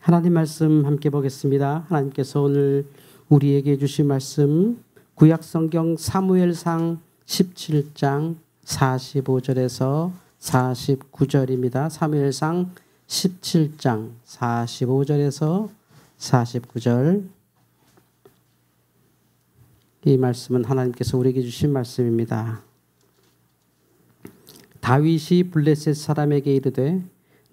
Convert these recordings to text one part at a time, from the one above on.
하나님 말씀 함께 보겠습니다. 하나님께서 오늘 우리에게 주신 말씀 구약성경 사무엘상 17장 45절에서 49절입니다. 사무엘상 17장 45절에서 49절. 이 말씀은 하나님께서 우리에게 주신 말씀입니다. 다윗이 블레셋 사람에게 이르되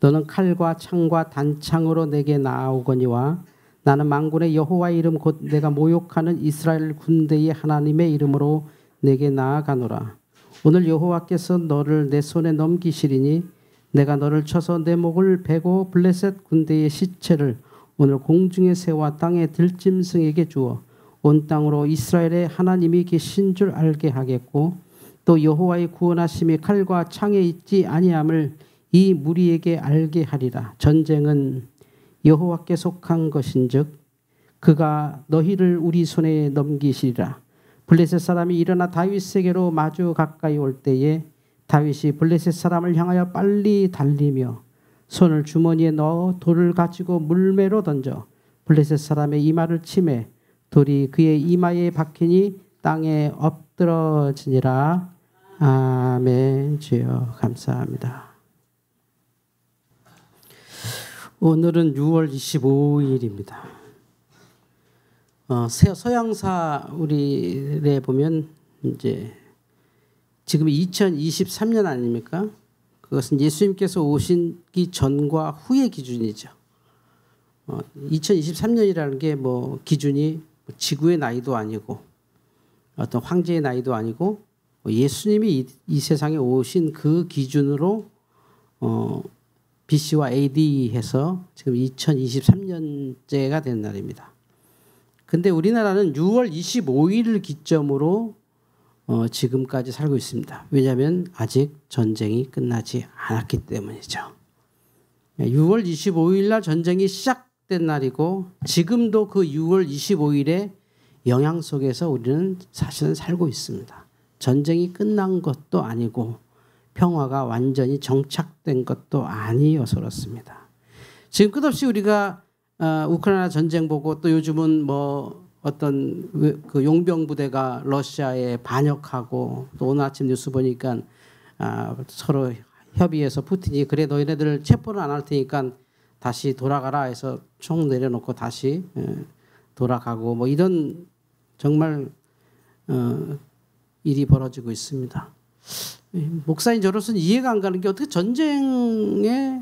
너는 칼과 창과 단창으로 내게 나아오거니와 나는 만군의 여호와의 이름 곧 내가 모욕하는 이스라엘 군대의 하나님의 이름으로 내게 나아가노라. 오늘 여호와께서 너를 내 손에 넘기시리니 내가 너를 쳐서 내 목을 베고 블레셋 군대의 시체를 오늘 공중의 새와 땅의 들짐승에게 주어 온 땅으로 이스라엘의 하나님이 계신 줄 알게 하겠고 또 여호와의 구원하심이 칼과 창에 있지 아니함을 이 무리에게 알게 하리라. 전쟁은 여호와께 속한 것인즉 그가 너희를 우리 손에 넘기시리라. 블레셋 사람이 일어나 다윗에게로 마주 가까이 올 때에 다윗이 블레셋 사람을 향하여 빨리 달리며 손을 주머니에 넣어 돌을 가지고 물매로 던져 블레셋 사람의 이마를 치매 돌이 그의 이마에 박히니 땅에 엎드러지니라. 아멘. 주여 감사합니다. 오늘은 6월 25일입니다. 서양사 우리에 보면 이제 지금 2023년 아닙니까? 그것은 예수님께서 오시기 전과 후의 기준이죠. 2023년이라는 게 뭐 기준이 지구의 나이도 아니고 어떤 황제의 나이도 아니고 예수님이 이 세상에 오신 그 기준으로 BC와 AD 해서 지금 2023년째가 된 날입니다. 근데 우리나라는 6월 25일을 기점으로 지금까지 살고 있습니다. 왜냐하면 아직 전쟁이 끝나지 않았기 때문이죠. 6월 25일 날 전쟁이 시작된 날이고 지금도 그 6월 25일의 영향 속에서 우리는 사실은 살고 있습니다. 전쟁이 끝난 것도 아니고 평화가 완전히 정착된 것도 아니어서 그렇습니다. 지금 끝없이 우리가 우크라이나 전쟁 보고 또 요즘은 뭐 어떤 그 용병 부대가 러시아에 반역하고 또 오늘 아침 뉴스 보니까 서로 협의해서 푸틴이 그래 너희네들 체포는 안 할 테니까 다시 돌아가라 해서 총 내려놓고 다시 돌아가고 뭐 이런 정말 일이 벌어지고 있습니다. 목사인 저로서는 이해가 안 가는 게 어떻게 전쟁에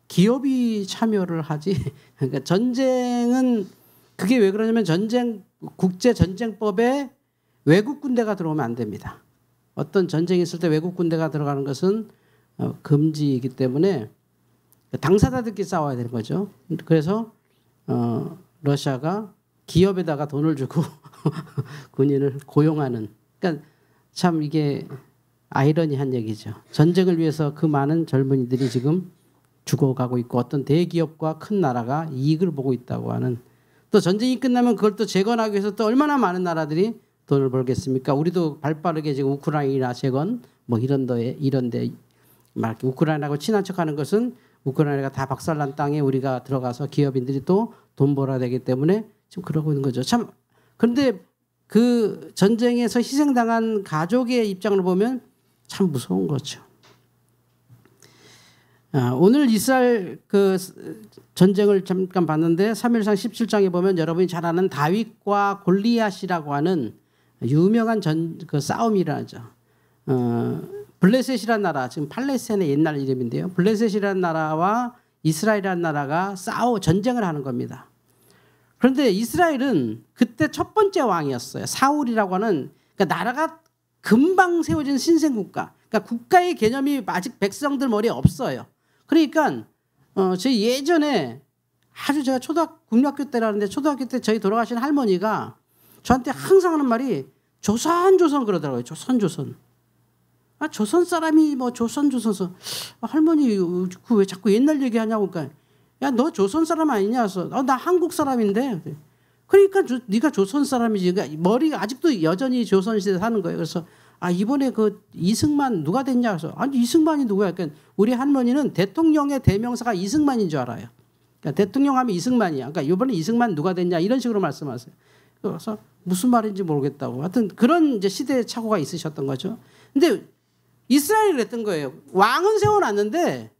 기업이 참여를 하지? 그러니까 전쟁은 그게 왜 그러냐면 국제전쟁법에 외국 군대가 들어오면 안 됩니다. 어떤 전쟁이 있을 때 외국 군대가 들어가는 것은 금지이기 때문에 당사자들끼리 싸워야 되는 거죠. 그래서 러시아가 기업에다가 돈을 주고 군인을 고용하는 그러니까 참 이게 아이러니한 얘기죠. 전쟁을 위해서 그 많은 젊은이들이 지금 죽어가고 있고 어떤 대기업과 큰 나라가 이익을 보고 있다고 하는 또 전쟁이 끝나면 그걸 또 재건하기 위해서 또 얼마나 많은 나라들이 돈을 벌겠습니까? 우리도 발빠르게 지금 우크라이나 재건 뭐 이런데 막 우크라이나하고 친한 척하는 것은 우크라이나가 다 박살난 땅에 우리가 들어가서 기업인들이 또 돈 벌어야 되기 때문에 지금 그러고 있는 거죠. 참 그런데 그 전쟁에서 희생당한 가족의 입장을 보면 참 무서운 거죠. 오늘 이스라엘 그 전쟁을 잠깐 봤는데 사무엘상 17장에 보면 여러분이 잘 아는 다윗과 골리앗이라고 하는 유명한 그 싸움이라죠. 블레셋이라는 나라 지금 팔레스타인의 옛날 이름인데요. 블레셋이라는 나라와 이스라엘이라는 나라가 전쟁을 하는 겁니다. 그런데 이스라엘은 그때 첫 번째 왕이었어요. 사울이라고 하는 그러니까 나라가 금방 세워진 신생국가. 그러니까 국가의 개념이 아직 백성들 머리에 없어요. 그러니까 저희 예전에 아주 제가 국민학교 때라는데 초등학교 때 저희 돌아가신 할머니가 저한테 항상 하는 말이 조선 그러더라고요. 조선. 조선 사람이 뭐 조선. 할머니 그 왜 자꾸 옛날 얘기하냐고 그러니까 야 너 조선 사람 아니냐 해서 나 한국 사람인데 그러니까 네가 조선 사람이지. 그러니까 머리가 아직도 여전히 조선시대 사는 거예요. 그래서 이번에 그 이승만 누가 됐냐 해서 아니 이승만이 누구야? 그러니까 우리 할머니는 대통령의 대명사가 이승만인 줄 알아요. 그러니까 대통령 하면 이승만이야. 그러니까 이번에 이승만 누가 됐냐 이런 식으로 말씀하세요. 그래서 무슨 말인지 모르겠다고. 하여튼 그런 이제 시대의 착오가 있으셨던 거죠. 근데 이스라엘이 그랬던 거예요. 왕은 세워놨는데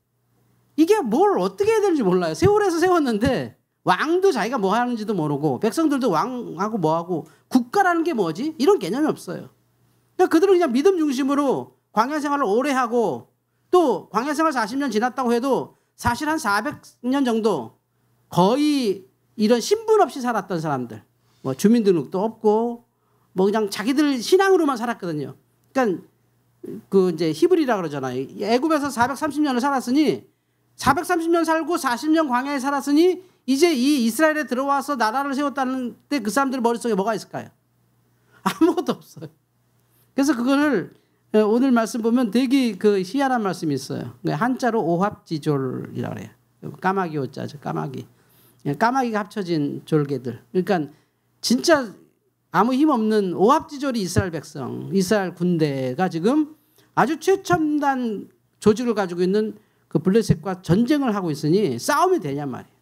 이게 뭘 어떻게 해야 되는지 몰라요. 세월에서 세웠는데 왕도 자기가 뭐 하는지도 모르고 백성들도 왕하고 뭐하고 국가라는 게 뭐지? 이런 개념이 없어요. 그러니까 그들은 그냥 믿음 중심으로 광야 생활을 오래 하고 또 광야 생활 40년 지났다고 해도 사실 한 400년 정도 거의 이런 신분 없이 살았던 사람들. 뭐 주민등록도 없고 뭐 그냥 자기들 신앙으로만 살았거든요. 그러니까 그 이제 히브리라 그러잖아요. 애굽에서 430년을 살았으니 430년 살고 40년 광야에 살았으니 이제 이 이스라엘에 들어와서 나라를 세웠다는 때 그 사람들 머릿속에 뭐가 있을까요? 아무것도 없어요. 그래서 그거를 오늘 말씀 보면 되게 그 희한한 말씀이 있어요. 한자로 오합지졸이라고 해요. 까마귀 오자죠. 까마귀. 까마귀가 합쳐진 졸개들. 그러니까 진짜 아무 힘 없는 오합지졸이 이스라엘 백성, 이스라엘 군대가 지금 아주 최첨단 조직을 가지고 있는 그 블레셋과 전쟁을 하고 있으니 싸움이 되냔 말이에요.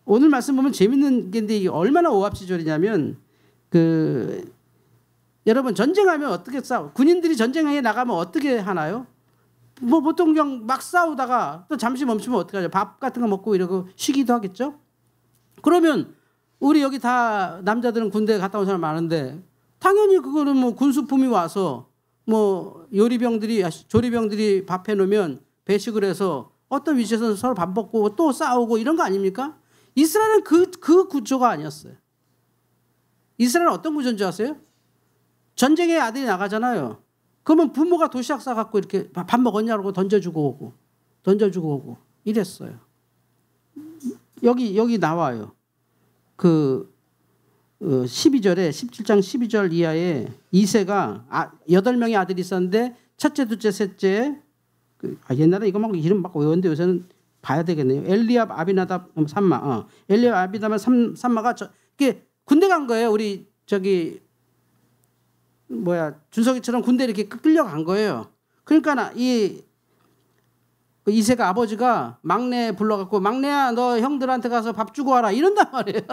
오늘 말씀 보면 재밌는 게 이게 얼마나 오합지졸이냐면 여러분 전쟁하면 어떻게 싸워? 군인들이 전쟁에 나가면 어떻게 하나요? 뭐 보통 그냥 막 싸우다가 또 잠시 멈추면 어떻게 하죠? 밥 같은 거 먹고 이러고 쉬기도 하겠죠? 그러면 우리 여기 다 남자들은 군대에 갔다 온 사람 많은데 당연히 그거는 뭐 군수품이 와서 뭐 조리병들이 밥 해놓으면 배식을 해서 어떤 위치에서는 서로 밥 먹고 또 싸우고 이런 거 아닙니까? 이스라엘은 그 구조가 아니었어요. 이스라엘은 어떤 구조인 줄 아세요? 전쟁에 아들이 나가잖아요. 그러면 부모가 도시락 싸갖고 이렇게 밥 먹었냐고 던져주고 오고 이랬어요. 여기 나와요. 12절에 17장 12절 이하에 이새가 8명의 아들이 있었는데 첫째, 둘째, 셋째 옛날에 이거 막 이름 막 외웠는데 요새는 봐야 되겠네요. 엘리압, 아비나답, 삼마. 엘리압, 아비나답, 삼마가 이게 군대 간 거예요. 우리 준석이처럼 군대 이렇게 끌려간 거예요. 그러니까 이새가 아버지가 막내 불러갖고 막내야 너 형들한테 가서 밥 주고 와라 이런단 말이에요.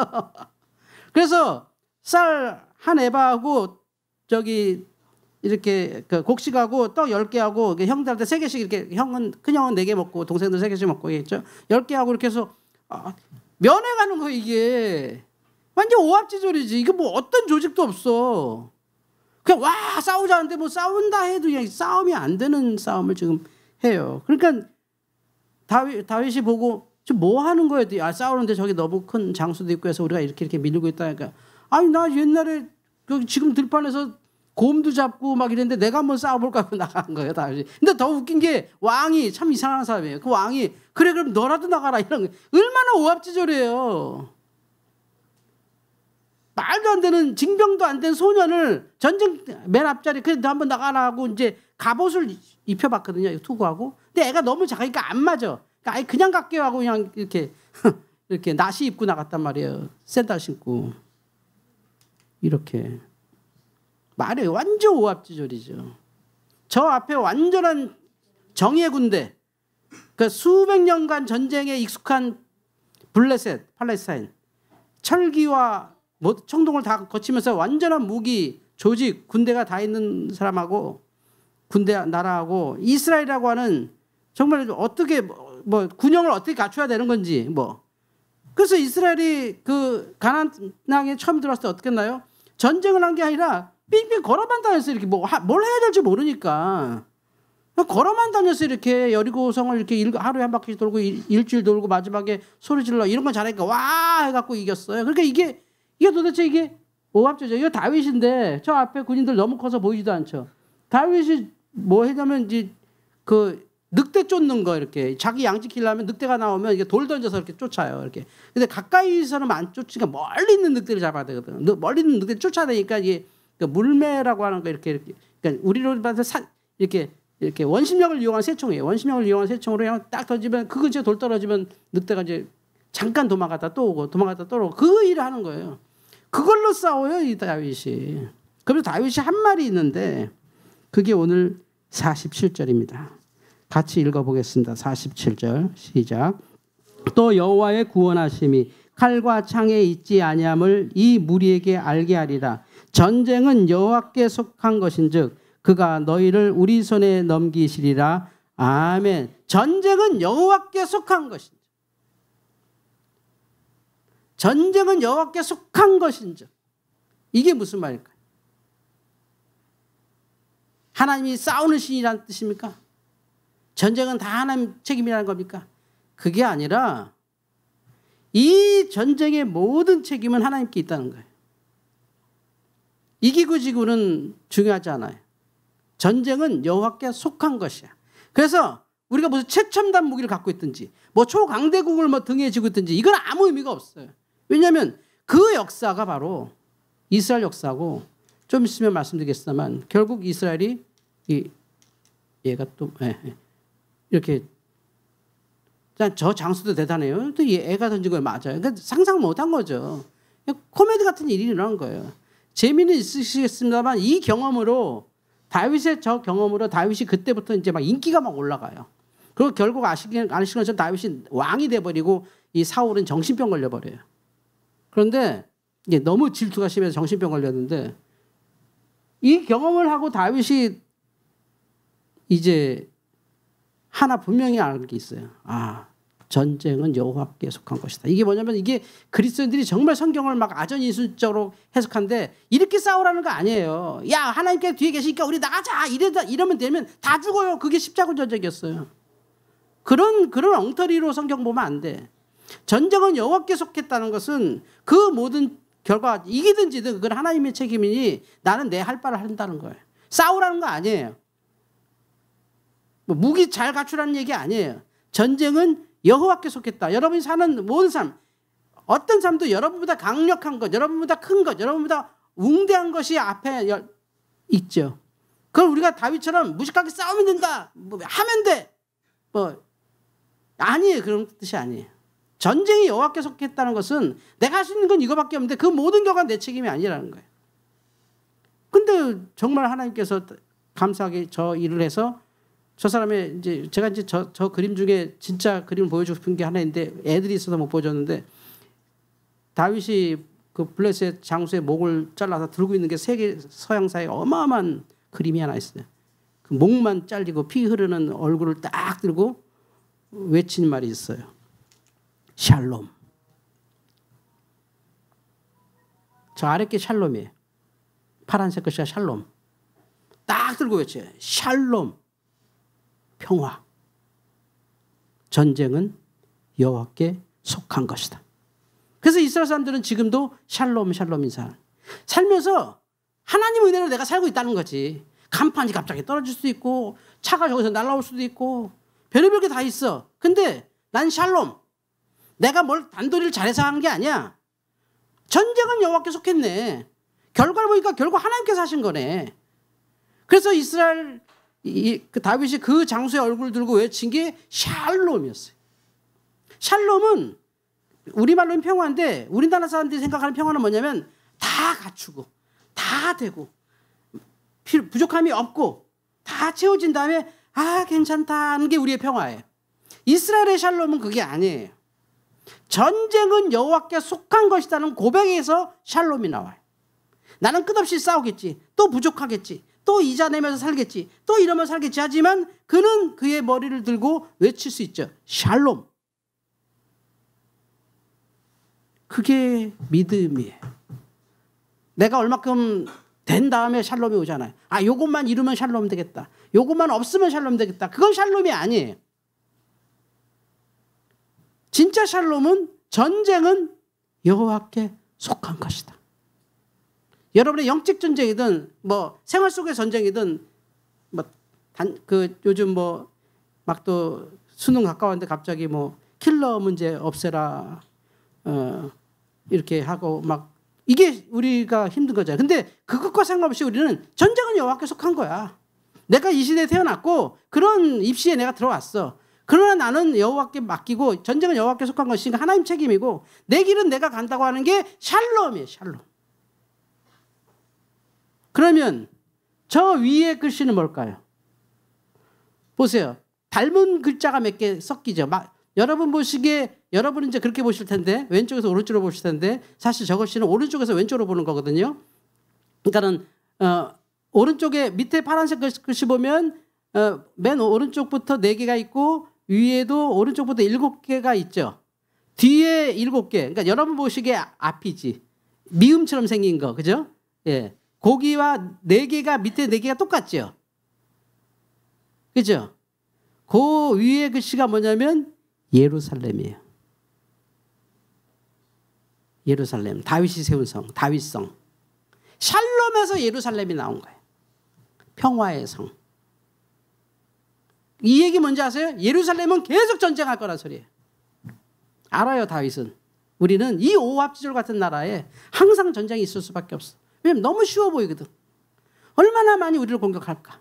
그래서 쌀 한 에바하고 이렇게 곡식하고 떡 10개 하고 형들한테 3개씩 이렇게 큰 형은 4개 먹고 동생들 3개씩 먹고 있죠. 10개 하고 이렇게 해서 면회 가는 거 이게 완전 오합지졸이지. 이거 뭐 어떤 조직도 없어. 그냥 와 싸우자는데 뭐 싸운다 해도 그냥 싸움이 안 되는 싸움을 지금 해요. 그러니까 다윗이 보고 뭐 하는 거예요? 싸우는데 저기 너무 큰 장수도 있고 해서 우리가 이렇게 밀고 있다니까. 아니 나 옛날에 지금 들판에서 곰도 잡고 막 이랬는데 내가 한번 싸워볼까 하고 나간 거예요. 다윗이. 근데 더 웃긴 게 왕이 참 이상한 사람이에요. 그 왕이 그래 그럼 너라도 나가라 이런 거. 얼마나 오합지졸이에요. 말도 안 되는 징병도 안 된 소년을 전쟁 맨 앞자리 그래도 한번 나가라 하고 이제 갑옷을 입혀봤거든요. 투구하고. 근데 애가 너무 작으니까 안 맞아. 그러니까 그냥 갈게요 하고 그냥 이렇게 나시 입고 나갔단 말이에요. 샌들 신고. 이렇게. 말이 완전 오합지졸이죠. 저 앞에 완전한 정예 군대. 그러니까 수백 년간 전쟁에 익숙한 블레셋, 팔레스타인. 철기와 청동을 다 거치면서 완전한 무기, 조직, 군대가 다 있는 사람하고 나라하고 이스라엘이라고 하는 정말 어떻게 뭐 군영을 어떻게 갖춰야 되는 건지 뭐. 그래서 이스라엘이 그 가나안 땅에 처음 들어왔을 때 어떻게 했나요? 전쟁을 한 게 아니라 빙빙 걸어만 다녔어요. 이렇게 뭘 해야 될지 모르니까. 걸어만 다녔어요. 이렇게 여리고성을 이렇게 하루에 한 바퀴 돌고 일주일 돌고 마지막에 소리 질러 이런 건 잘하니까 와 해갖고 이겼어요. 그러니까 이게 도대체 이게 오합지졸. 이거 다윗인데 저 앞에 군인들 너무 커서 보이지도 않죠. 다윗이 뭐 했냐면 이제 늑대 쫓는 거 이렇게 자기 양 지키려면 늑대가 나오면 이게 돌 던져서 이렇게 쫓아요. 이렇게. 근데 가까이서는 안 쫓으니까 멀리 있는 늑대를 잡아야 되거든. 멀리 있는 늑대 쫓아내니까 이게 물매라고 하는 거 이렇게 그러니까 우리로 봐서 이렇게 원심력을 이용한 새총이에요. 원심력을 이용한 새총으로 그냥 딱 던지면 그 근처에 돌 떨어지면 늑대가 이제 잠깐 도망갔다 또 오고 도망갔다 또 오고 그 일을 하는 거예요. 그걸로 싸워요 이 다윗이. 그래서 다윗이 한 말이 있는데 그게 오늘 47절입니다. 같이 읽어보겠습니다. 47절 시작. 또 여호와의 구원하심이 칼과 창에 있지 아니함을 이 무리에게 알게 하리라. 전쟁은 여호와께 속한 것인즉 그가 너희를 우리 손에 넘기시리라. 아멘. 전쟁은 여호와께 속한 것인즉. 전쟁은 여호와께 속한 것인즉. 이게 무슨 말일까요? 하나님이 싸우는 신이라는 뜻입니까? 전쟁은 다 하나님 책임이라는 겁니까? 그게 아니라 이 전쟁의 모든 책임은 하나님께 있다는 거예요. 이기고 지고는 중요하지 않아요. 전쟁은 여호와께 속한 것이야. 그래서 우리가 무슨 최첨단 무기를 갖고 있든지 뭐 초강대국을 뭐 등에 지고 있든지 이건 아무 의미가 없어요. 왜냐하면 그 역사가 바로 이스라엘 역사고, 좀 있으면 말씀드리겠습니다만 결국 이스라엘이 얘가 또 이렇게 저 장수도 대단해요. 또 애가 던진 걸 맞아요. 그러니까 상상 못한 거죠. 코미디 같은 일이 일어난 거예요. 재미는 있으시겠습니다만 이 경험으로 다윗의 저 경험으로 다윗이 그때부터 이제 막 인기가 막 올라가요. 그리고 결국 아시는 것처럼 다윗이 왕이 돼버리고 이 사울은 정신병 걸려버려요. 그런데 이게 너무 질투가 심해서 정신병 걸렸는데 이 경험을 하고 다윗이 이제 하나 분명히 아는 게 있어요. 아, 전쟁은 여호와께 속한 것이다. 이게 뭐냐면 이게 그리스도인들이 정말 성경을 막 아전인수적으로 해석하는데 이렇게 싸우라는 거 아니에요. 야, 하나님께 뒤에 계시니까 우리 나가자. 이러면 되면 다 죽어요. 그게 십자군 전쟁이었어요. 그런 엉터리로 성경 보면 안 돼. 전쟁은 여호와께 속했다는 것은 그 모든 결과 이기든 지든 그건 하나님의 책임이니 나는 내 할 바를 한다는 거예요. 싸우라는 거 아니에요. 뭐 무기 잘 갖추라는 얘기 아니에요. 전쟁은 여호와께 속했다. 여러분이 사는 모든 삶, 어떤 삶도 여러분보다 강력한 것, 여러분보다 큰 것, 여러분보다 웅대한 것이 앞에 있죠. 그걸 우리가 다윗처럼 무식하게 싸우면 된다, 뭐 하면 돼, 뭐 아니에요. 그런 뜻이 아니에요. 전쟁이 여호와께 속했다는 것은 내가 할 수 있는 건 이거밖에 없는데 그 모든 결과는 내 책임이 아니라는 거예요. 근데 정말 하나님께서 감사하게 저 일을 해서 저 사람의 이제 제가 이제 저 그림 중에 진짜 그림을 보여주고 싶은 게 하나 있는데 애들이 있어서 못 보여줬는데, 다윗이 그 블레셋 장수의 목을 잘라서 들고 있는 게 세계 서양사의 어마어마한 그림이 하나 있어요. 그 목만 잘리고 피 흐르는 얼굴을 딱 들고 외친 말이 있어요. 샬롬. 저 아래 게 샬롬이에요. 파란색 것이 샬롬. 딱 들고 외쳐요. 샬롬. 평화. 전쟁은 여호와께 속한 것이다. 그래서 이스라엘 사람들은 지금도 샬롬 샬롬인 사람. 살면서 하나님 은혜로 내가 살고 있다는 거지. 간판이 갑자기 떨어질 수도 있고 차가 저기서 날아올 수도 있고 별의별 게 다 있어. 근데 난 샬롬. 내가 뭘 단도리를 잘해서 하는 게 아니야. 전쟁은 여호와께 속했네. 결과를 보니까 결국 하나님께서 하신 거네. 그래서 이스라엘 그 다윗이 그 장수의 얼굴을 들고 외친 게 샬롬이었어요. 샬롬은 우리말로는 평화인데 우리나라 사람들이 생각하는 평화는 뭐냐면 다 갖추고 다 되고 부족함이 없고 다 채워진 다음에 아 괜찮다 하는 게 우리의 평화예요. 이스라엘의 샬롬은 그게 아니에요. 전쟁은 여호와께 속한 것이라는 고백에서 샬롬이 나와요. 나는 끝없이 싸우겠지, 또 부족하겠지, 또 이자 내면서 살겠지, 또 이러면 살겠지 하지만 그는 그의 머리를 들고 외칠 수 있죠. 샬롬. 그게 믿음이에요. 내가 얼마큼 된 다음에 샬롬이 오잖아요. 아, 요것만 이루면 샬롬 되겠다, 요것만 없으면 샬롬 되겠다. 그건 샬롬이 아니에요. 진짜 샬롬은 전쟁은 여호와께 속한 것이다. 여러분의 영적 전쟁이든 뭐 생활 속의 전쟁이든 뭐 요즘 뭐 막 또 수능 가까웠는데 갑자기 뭐 킬러 문제 없애라 이렇게 하고 막 이게 우리가 힘든 거잖아요. 근데 그것과 상관없이 우리는 전쟁은 여호와께 속한 거야. 내가 이 시대에 태어났고 그런 입시에 내가 들어왔어. 그러나 나는 여호와께 맡기고 전쟁은 여호와께 속한 것이니까 하나님 책임이고 내 길은 내가 간다고 하는 게 샬롬이에요. 샬롬. 그러면 저 위에 글씨는 뭘까요? 보세요. 닮은 글자가 몇 개 섞이죠. 여러분 보시기에 여러분은 이제 그렇게 보실 텐데 왼쪽에서 오른쪽으로 보실 텐데 사실 저것이는 오른쪽에서 왼쪽으로 보는 거거든요. 그러니까는 오른쪽에 밑에 파란색 글씨 보면 맨 오른쪽부터 4개가 있고 위에도 오른쪽부터 7개가 있죠. 뒤에 7개. 그러니까 여러분 보시기에 앞이지. 미음처럼 생긴 거. 그죠? 예. 거기와 4개가 밑에 4개가 똑같죠. 그죠? 그 위에 글씨가 뭐냐면 예루살렘이에요. 예루살렘. 다윗이 세운 성. 다윗성. 샬롬에서 예루살렘이 나온 거예요. 평화의 성. 이 얘기 뭔지 아세요? 예루살렘은 계속 전쟁할 거란 소리예요. 알아요, 다윗은. 우리는 이 오합지졸 같은 나라에 항상 전쟁이 있을 수밖에 없어. 왜냐면 너무 쉬워 보이거든. 얼마나 많이 우리를 공격할까?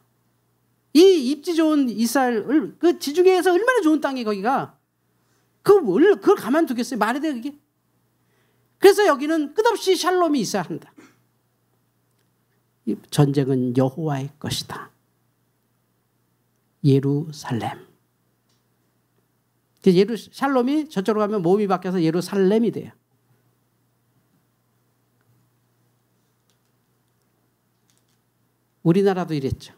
이 입지 좋은 이스라엘, 그 지중해에서 얼마나 좋은 땅이 거기가. 그걸 가만두겠어요? 말이 돼, 그게? 그래서 여기는 끝없이 샬롬이 있어야 한다. 이 전쟁은 여호와의 것이다. 예루살렘. 샬롬이 저쪽으로 가면 몸이 바뀌어서 예루살렘이 돼요. 우리나라도 이랬죠.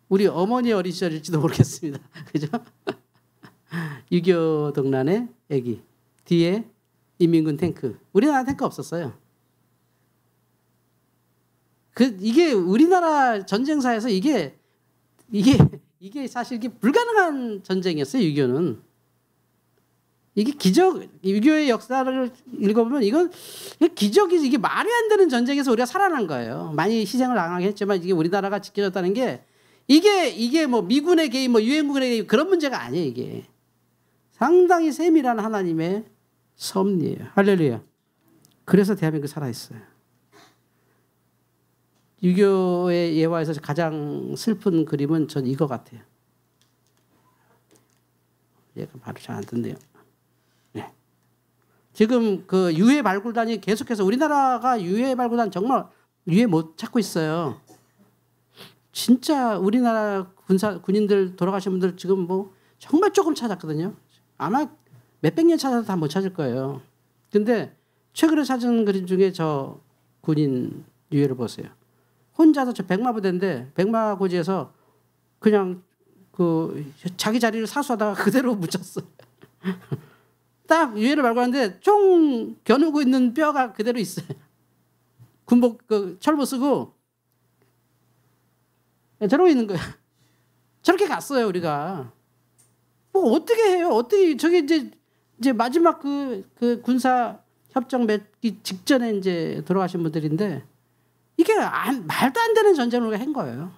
우리 어머니 어린 시절일지도 모르겠습니다. 그죠? 6.25 동란의 애기. 뒤에 인민군 탱크. 우리나라 탱크 없었어요. 이게 우리나라 전쟁사에서 이게 사실 이게 불가능한 전쟁이었어요, 6.25는. 이게 기적, 6.25의 역사를 읽어보면 이건 기적이지. 이게 말이 안 되는 전쟁에서 우리가 살아난 거예요. 많이 희생을 당하긴 했지만 이게 우리나라가 지켜졌다는 게 이게 뭐 미군의 개입, 뭐 유엔군의 개입 그런 문제가 아니에요, 이게. 상당히 세밀한 하나님의 섭리예요. 할렐루야. 그래서 대한민국이 살아있어요. 6.25의 예화에서 가장 슬픈 그림은 전 이거 같아요. 얘가 바로 잘 안 뜬대요. 네. 지금 그 유해 발굴단이 계속해서 우리나라가 유해 발굴단 정말 유해 못 찾고 있어요. 진짜 우리나라 군인들 돌아가신 분들 지금 뭐 정말 조금 찾았거든요. 아마 몇백 년 찾아도 다 못 찾을 거예요. 근데 최근에 찾은 그림 중에 저 군인 유해를 보세요. 혼자서 저 백마부대인데 백마고지에서 그냥 그 자기 자리를 사수하다가 그대로 묻혔어요. 딱 유해를 발굴하는데 총 겨누고 있는 뼈가 그대로 있어요. 군복 그 철모 쓰고 저러고 있는 거야. 저렇게 갔어요, 우리가. 뭐 어떻게 해요? 어떻게 저게 이제 마지막 그 군사 협정 맺기 직전에 이제 돌아가신 분들인데 이게 말도 안 되는 전쟁을 우리가 한 거예요.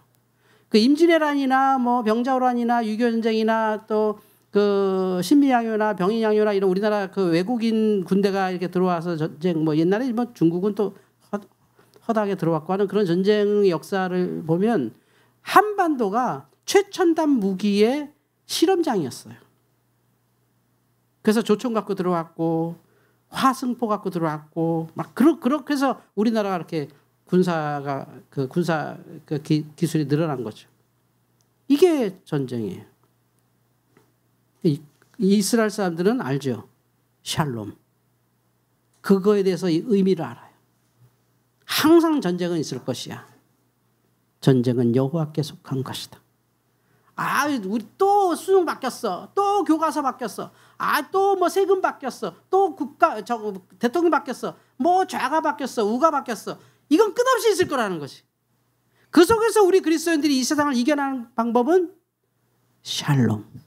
그 임진왜란이나 뭐 병자호란이나 6.25 전쟁이나 또 그 신미양요나 병인양요나 이런 우리나라 그 외국인 군대가 이렇게 들어와서 전쟁 뭐 옛날에 뭐 중국은 또 허다하게 들어왔고 하는 그런 전쟁 역사를 보면 한반도가 최첨단 무기의 실험장이었어요. 그래서 조총 갖고 들어왔고 화승포 갖고 들어왔고 막 그래서 우리나라가 이렇게 군사 기술이 늘어난 거죠. 이게 전쟁이에요. 이스라엘 사람들은 알죠. 샬롬. 그거에 대해서 의미를 알아요. 항상 전쟁은 있을 것이야. 전쟁은 여호와께 속한 것이다. 우리 또 수능 바뀌었어. 또 교과서 바뀌었어. 또 뭐 세금 바뀌었어. 또 대통령 바뀌었어. 뭐 좌가 바뀌었어. 우가 바뀌었어. 이건 끝없이 있을 거라는 것이. 그 속에서 우리 그리스도인들이 이 세상을 이겨내는 방법은 샬롬.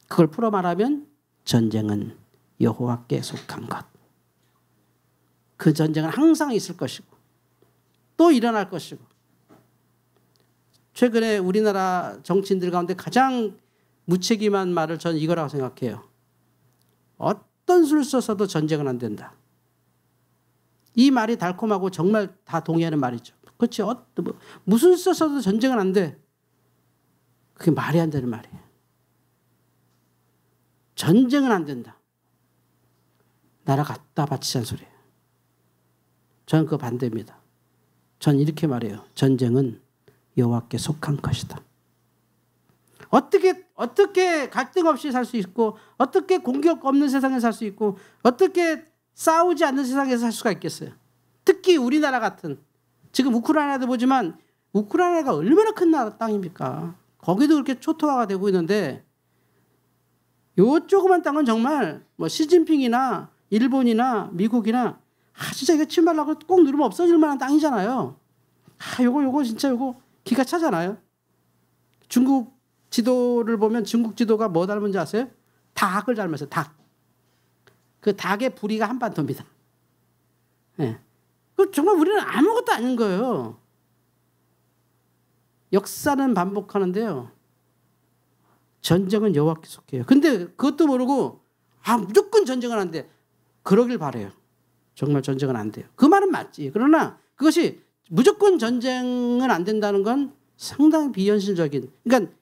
그걸 풀어 말하면 전쟁은 여호와께 속한 것. 그 전쟁은 항상 있을 것이고 또 일어날 것이고. 최근에 우리나라 정치인들 가운데 가장 무책임한 말을 저는 이거라고 생각해요. 어떤 수를 써서도 전쟁은 안 된다. 이 말이 달콤하고 정말 다 동의하는 말이죠. 그렇지. 무슨 수 써서도 전쟁은 안 돼. 그게 말이 안 되는 말이에요. 전쟁은 안 된다. 나라 갖다 바치자는 소리예요. 저는 그거 반대입니다. 전 이렇게 말해요. 전쟁은 여호와께 속한 것이다. 어떻게 갈등 없이 살 수 있고 어떻게 공격 없는 세상에 살 수 있고 어떻게 싸우지 않는 세상에서 살 수가 있겠어요. 특히 우리나라 같은 지금 우크라이나도 보지만 우크라이나가 얼마나 큰 땅입니까? 거기도 그렇게 초토화가 되고 있는데 요 조그만 땅은 정말 뭐 시진핑이나 일본이나 미국이나 진짜 이거 침발라고 꼭 누르면 없어질 만한 땅이잖아요. 요거 진짜 요거 기가 차잖아요. 중국 지도를 보면 중국 지도가 뭐 닮은지 아세요? 닭을 닮았어요. 닭. 그 닭의 부리가 한반도입니다. 네. 정말 우리는 아무것도 아닌 거예요. 역사는 반복하는데요. 전쟁은 여호와께 속해요. 근데 그것도 모르고 무조건 전쟁은 안 돼. 그러길 바라요. 정말 전쟁은 안 돼요. 그 말은 맞지. 그러나 그것이 무조건 전쟁은 안 된다는 건 상당히 비현실적인. 그러니까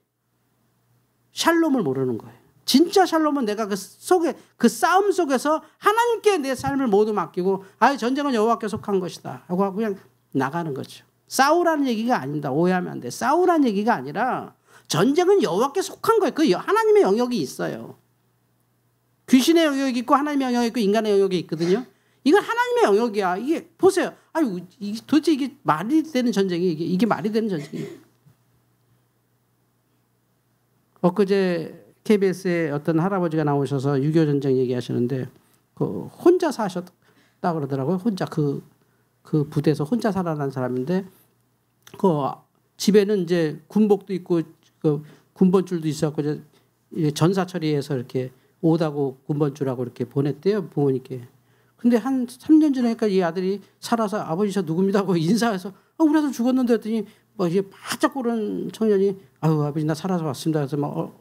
샬롬을 모르는 거예요. 진짜 샬롬은 내가 그 속에 그 싸움 속에서 하나님께 내 삶을 모두 맡기고 전쟁은 여호와께 속한 것이다 하고 그냥 나가는 거죠. 싸우라는 얘기가 아닙니다. 오해하면 안 돼. 싸우라는 얘기가 아니라 전쟁은 여호와께 속한 거예요. 그 하나님의 영역이 있어요. 귀신의 영역이 있고 하나님의 영역이 있고 인간의 영역이 있거든요. 이건 하나님의 영역이야. 이게 보세요. 도대체 이게 말이 되는 전쟁이 이게 말이 되는 전쟁이에요. 엊그제 KBS에 어떤 할아버지가 나오셔서 6.25 전쟁 얘기하시는데 혼자 사셨다 그러더라고요. 혼자 그 부대에서 혼자 살아난 사람인데 집에는 이제 군복도 있고 군번줄도 있었고 전사 처리해서 이렇게 오다고 군번줄하고 이렇게 보냈대요 부모님께. 근데 한 3년 전에니까 이 아들이 살아서 아버지 저 누굽니다 하고 인사해서 우리 아들 죽었는데 했더니 이제 바짝 고른 청년이 아버지 나 살아서 왔습니다. 그래서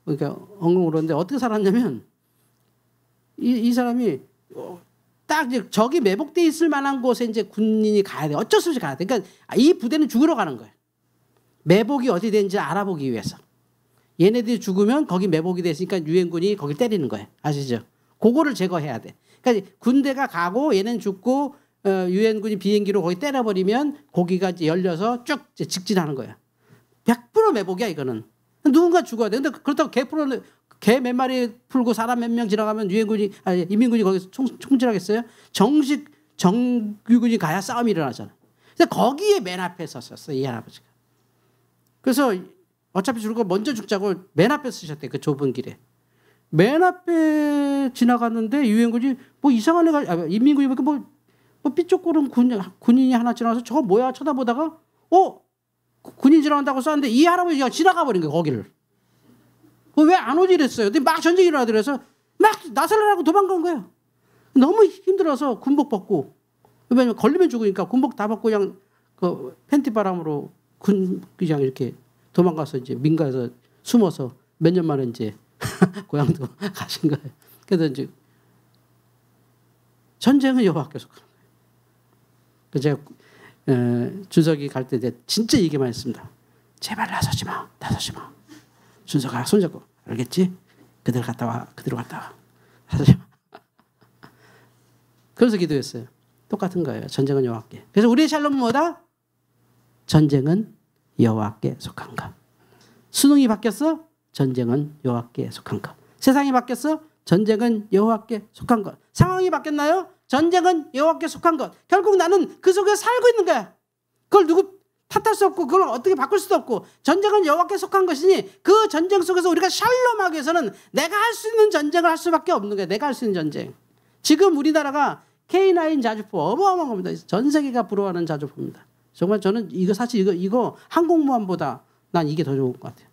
그러니까 엉엉 울었는데 어떻게 살았냐면 이 사람이 딱 적이 매복돼 있을 만한 곳에 이제 군인이 가야 돼. 어쩔 수 없이 가야 돼. 그러니까 이 부대는 죽으러 가는 거예요. 매복이 어디 되는지 알아보기 위해서. 얘네들이 죽으면 거기 매복이 됐으니까 유엔군이 거기 때리는 거예요. 아시죠? 그거를 제거해야 돼. 그러니까 군대가 가고 얘는 죽고 유엔군이 비행기로 거기 때려버리면 거기가 이제 열려서 쭉 직진하는 거야. 100% 매복이야 이거는. 누군가 죽어야 돼. 근데 그렇다고 개 몇 마리 풀고 사람 몇 명 지나가면 인민군이 거기서 총질하겠어요? 정규군이 가야 싸움이 일어나잖아. 근데 거기에 맨 앞에 섰었어 이 할아버지가. 그래서 어차피 죽을 거 먼저 죽자고 맨 앞에 쓰셨대 그 좁은 길에. 맨 앞에 지나갔는데 유엔군이 이상한 애가 인민군이 뭐 삐쪽거린 군인이 하나 지나가서 저거 뭐야 쳐다보다가 군인 지나간다고 쐈는데 이 할아버지가 지나가 버린 거야 거기를. 왜 안 오지 이랬어요. 근데 막 전쟁이 일어나더래서 막 나서려고 도망간 거예요. 너무 힘들어서 군복 벗고 왜냐면 걸리면 죽으니까 군복 다 벗고 그냥 팬티 바람으로 군기장 이렇게 도망가서 이제 민가에서 숨어서 몇 년 만에 이제 고향도 가신 거예요. 그래서 이제 전쟁은 여호와께 속하는 거예요. 그래서 제가 준석이 갈 때 진짜 얘기만 했습니다. 제발 나서지 마. 준석아 손잡고 알겠지? 그대로 갔다 와. 나서지 마. 그래서 기도했어요. 똑같은 거예요. 전쟁은 여호와께. 그래서 우리의 샬롬은 뭐다? 전쟁은 여호와께 속한 것. 수능이 바뀌었어? 전쟁은 여호와께 속한 것. 세상이 바뀌었어? 전쟁은 여호와께 속한 것. 상황이 바뀌었나요? 전쟁은 여호와께 속한 것. 결국 나는 그 속에 살고 있는 거야. 그걸 누구 탓할 수 없고 그걸 어떻게 바꿀 수도 없고 전쟁은 여호와께 속한 것이니 그 전쟁 속에서 우리가 샬롬하기 위해서는 내가 할 수 있는 전쟁을 할 수밖에 없는 거야. 내가 할 수 있는 전쟁. 지금 우리나라가 K9 자주포 어마어마한 겁니다. 전 세계가 부러워하는 자주포입니다. 정말 저는 이거 항공모함보다 난 이게 더 좋은 것 같아요.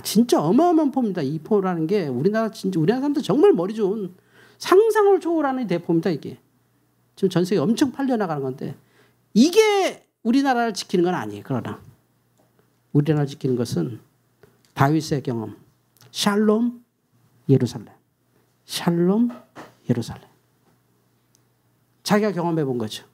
진짜 어마어마한 포입니다. 이 포라는 게 우리나라 사람들 정말 머리 좋은 상상을 초월하는 대포입니다. 이게 지금 전 세계 엄청 팔려나가는 건데 이게 우리나라를 지키는 건 아니에요. 그러나 우리나라를 지키는 것은 다윗의 경험, 샬롬 예루살렘, 샬롬 예루살렘. 자기가 경험해 본 거죠.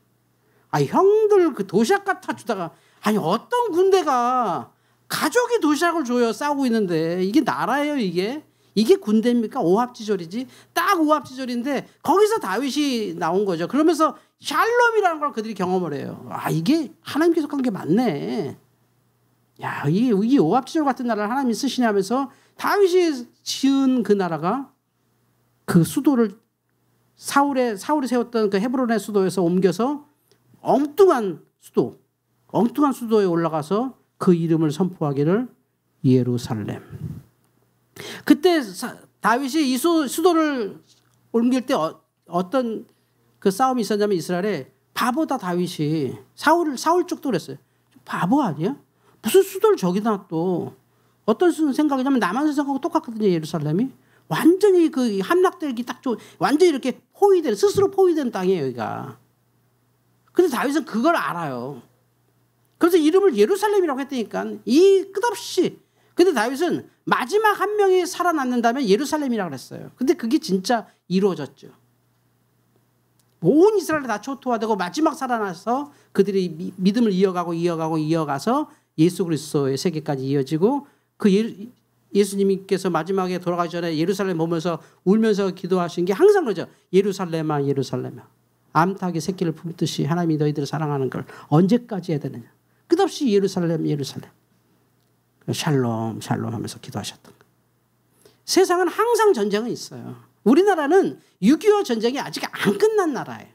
형들 그 도시락 갖다 주다가 어떤 군대가 가족이 도시락을 줘요. 싸우고 있는데 이게 나라예요. 이게 군대입니까? 오합지졸이지. 딱 오합지졸인데 거기서 다윗이 나온 거죠. 그러면서 샬롬이라는 걸 그들이 경험을 해요. 이게 하나님께 속한 게 맞네. 야, 이 오합지졸 같은 나라를 하나님이 쓰시냐면서 다윗이 지은 그 나라가 그 수도를 사울이 세웠던 그 헤브론의 수도에서 옮겨서 엉뚱한 수도에 올라가서 그 이름을 선포하기를 예루살렘. 그때 다윗이 이 수도를 옮길 때 어떤 그 싸움이 있었냐면 이스라엘에 바보다 다윗이 사울 쪽도 그랬어요. 바보 아니야? 무슨 수도를 저기다 또. 어떤 생각이냐면 남한 세상하고 똑같거든요. 예루살렘이. 완전히 그 함락되기 딱 좋은, 완전히 이렇게 스스로 포위된 땅이에요. 여기가. 근데 다윗은 그걸 알아요. 그래서 이름을 예루살렘이라고 했다니까. 이 끝없이. 근데 다윗은 마지막 한 명이 살아남는다면 예루살렘이라고 그랬어요. 근데 그게 진짜 이루어졌죠. 온 이스라엘이 다 초토화되고 마지막 살아나서 그들이 믿음을 이어가서 예수 그리스도의 세계까지 이어지고 그 예수님께서 마지막에 돌아가기 전에 예루살렘 보면서 울면서 기도하신 게 항상 그러죠. 예루살렘아 예루살렘아 암탉이 새끼를 품듯이 하나님이 너희들을 사랑하는 걸 언제까지 해야 되느냐. 끝없이 예루살렘 예루살렘 샬롬 샬롬 하면서 기도하셨던 거예요. 세상은 항상 전쟁은 있어요. 우리나라는 6.25 전쟁이 아직 안 끝난 나라예요.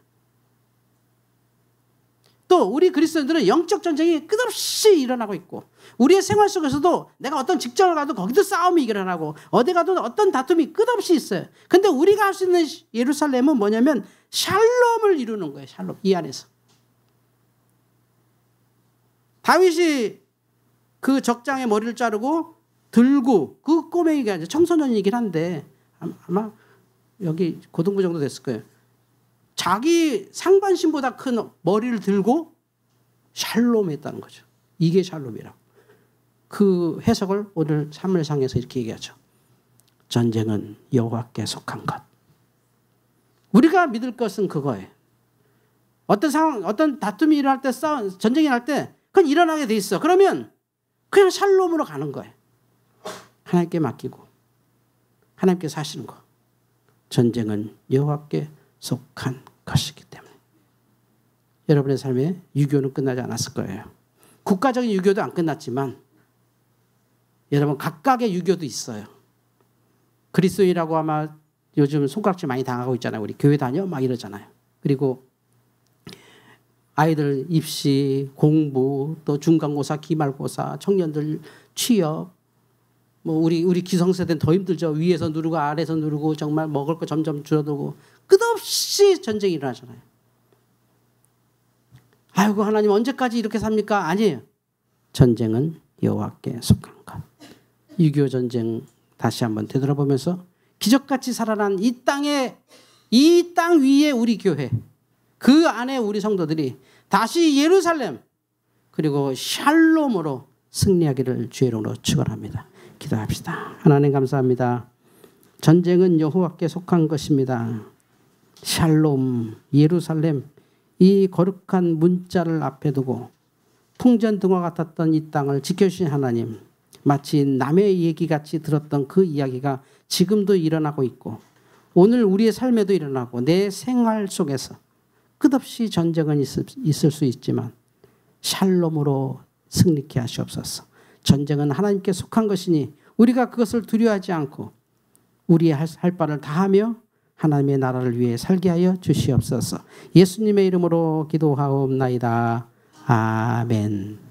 또 우리 그리스도인들은 영적 전쟁이 끝없이 일어나고 있고 우리의 생활 속에서도 내가 어떤 직장을 가도 거기도 싸움이 일어나고 어디 가도 어떤 다툼이 끝없이 있어요. 근데 우리가 할 수 있는 예루살렘은 뭐냐면 샬롬을 이루는 거예요. 샬롬. 이 안에서. 다윗이 그 적장의 머리를 자르고 들고 그 꼬맹이가 이제 청소년이긴 한데 아마 여기 고등부 정도 됐을 거예요. 자기 상반신보다 큰 머리를 들고 샬롬했다는 거죠. 이게 샬롬이라고. 그 해석을 오늘 사무엘상에서 이렇게 얘기하죠. 전쟁은 여호와께 속한 것. 우리가 믿을 것은 그거예요. 어떤 상황, 어떤 다툼이 일어날 때, 전쟁이 날 때 그건 일어나게 돼 있어. 그러면 그냥 샬롬으로 가는 거예요. 하나님께 맡기고 하나님께 사시는 거. 전쟁은 여호와께 속한 것이기 때문에. 여러분의 삶에 유교는 끝나지 않았을 거예요. 국가적인 유교도 안 끝났지만 여러분 각각의 유교도 있어요. 그리스도인이라고 아마 요즘 손가락질 많이 당하고 있잖아요. 우리 교회 다녀? 막 이러잖아요. 그리고 아이들 입시, 공부, 또 중간고사, 기말고사, 청년들 취업, 뭐 우리 기성세대는 더 힘들죠. 위에서 누르고 아래에서 누르고 정말 먹을 거 점점 줄어들고 끝없이 전쟁이 일어나잖아요. 아이고 하나님 언제까지 이렇게 삽니까? 아니에요. 전쟁은 여호와께 속한 것. 6.25 전쟁 다시 한번 되돌아보면서 기적같이 살아난 이 땅에 이 땅 위에 우리 교회 그 안에 우리 성도들이 다시 예루살렘 그리고 샬롬으로 승리하기를 주의 이름으로 축원합니다. 기도합시다. 하나님 감사합니다. 전쟁은 여호와께 속한 것입니다. 샬롬 예루살렘 이 거룩한 문자를 앞에 두고 풍전등화 같았던 이 땅을 지켜주신 하나님 마치 남의 얘기같이 들었던 그 이야기가 지금도 일어나고 있고 오늘 우리의 삶에도 일어나고 내 생활 속에서 끝없이 전쟁은 있을 수 있지만 샬롬으로 승리케 하시옵소서. 전쟁은 하나님께 속한 것이니 우리가 그것을 두려워하지 않고 우리의 할 바를 다하며 하나님의 나라를 위해 살게 하여 주시옵소서. 예수님의 이름으로 기도하옵나이다. 아멘.